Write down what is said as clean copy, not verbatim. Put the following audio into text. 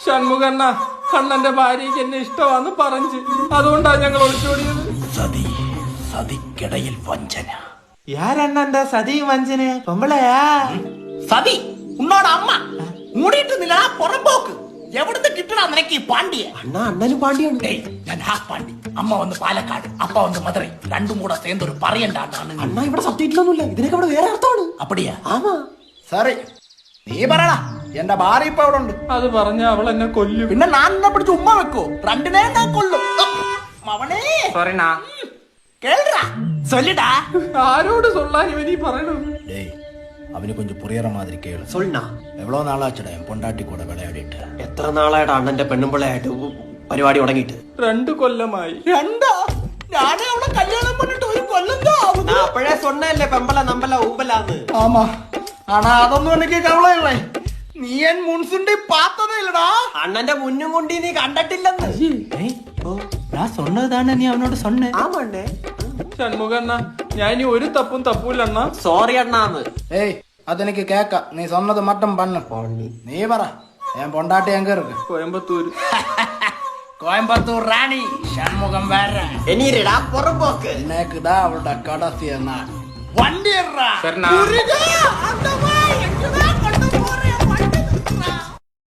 ഷൺമുഖണ്ണ അണ്ണന്റെ ഭാര്യയ്ക്ക് എന്നെ ഇഷ്ടമാന്ന് പറഞ്ഞു. അതുകൊണ്ടാ ഞങ്ങൾ ഒളിച്ചോടിയത്. സതി, സതിക്കിടയിൽ വഞ്ചന. யாரண்ணா சதி வஞ்சனே பொம்பளையா? സതി ഉന്നോട് അമ്മ മൂടിയിട്ട് നില പുറമ്പോക്ക്. എവിടുന്ന് കിട്ടണ നിനക്ക് ഈ പാണ്ടിയെ? അണ്ണാ അണ്ണനും പാണ്ടിയാണ്. ഞാൻ ഹാഫ് പാണ്ടി. അമ്മ വന്ന് പാലക്കാട്, അപ്പ വന്ന് മധുരൈ. രണ്ടും കൂടെ சேர்ந்து പറയണ്ടാണ്. അണ്ണാ ഇവിടെ സബ്ജക്റ്റിലൊന്നുമില്ല. ഇതിനൊക്കെ ഇവിടെ വേറെ അർത്ഥമാണ്. അപ്പടിയാ? ആമാ. സോറി, നീ പറയടാ. എന്റെ ഭാര്യ ഇപ്പൊ അവിടെ ഉണ്ട്. അത് പറഞ്ഞ അവൾ എന്നെ കൊല്ലും. പിന്നെ ഞാൻ എന്നെ പിടിച്ച് ഉമ്മ വെക്കോ? രണ്ടിനെ ഞാൻ കൊല്ലും. മവനേ സോറിനാ. കേൾടാ, சொல்லுடா. ആരോട് സൊല്ലാൻ ഇവനീ പറയണു? டேய், അവന് கொஞ்சம் புரியற மாதிரி கேளு. சொல்லுண்ணா. എവ്വളോ നാളാച്ചടാ ഞാൻ പൊണ്ടാട്ടി കൂടെ വിളയാടിയിട്ട്. എത്ര നാളായിട്ട് അണ്ണന്റെ പെണ്ണുമ്പിള്ളയായിട്ട് പരിപാടി തുടങ്ങിയിട്ട്? 2 കൊല്ലമായി. രണ്ടാ? ഞാനേ അവളെ കല്യാണം பண்ணிட்டு ഒരു കൊല്ലം ആവുന്നു. நான் அப்பவே சொன்னேன்ல பெம்பல நம்பல ஊம்பலான்னு. ஆமா, ஆனா അതൊന്നും എനിക്ക് കവളയില്ലേ. നീ എൻ മുൻസുണ്ടി പാത്തതേ ഇല്ലടാ. അണ്ണന്റെ മുന്നും കൊണ്ടി നീ കണ്ടിട്ടില്ലെന്ന്. ഞാൻ சொன்னதானே നീ അവനോട് சொன்ன? ആമണ്ണേ. ഷൺമുഖണ്ണ, ഞാൻ ഇനി ഒരു തപ്പും തപ്പൂലണ്ണ. സോറി അണ്ണാന്ന്. ഏയ്, അതെനിക്ക് കേക്ക. നീ சொன்னது மட்டும் பண்ணு. നീ പറ, ഞാൻ പൊണ്ടാട്ടി എങ്ക ഇருக்கு? കോയമ്പത്തൂര്. கோயம்புத்தூர் ராணி ஷண்முகம் வேற. എനിരടാ പുറമ്പോക്ക്. எனக்குடா அவளோட கடைசி நாள். வண்டிடுறா. சரிண்ணா. முருகா, அந்த மாதிரி எங்கடா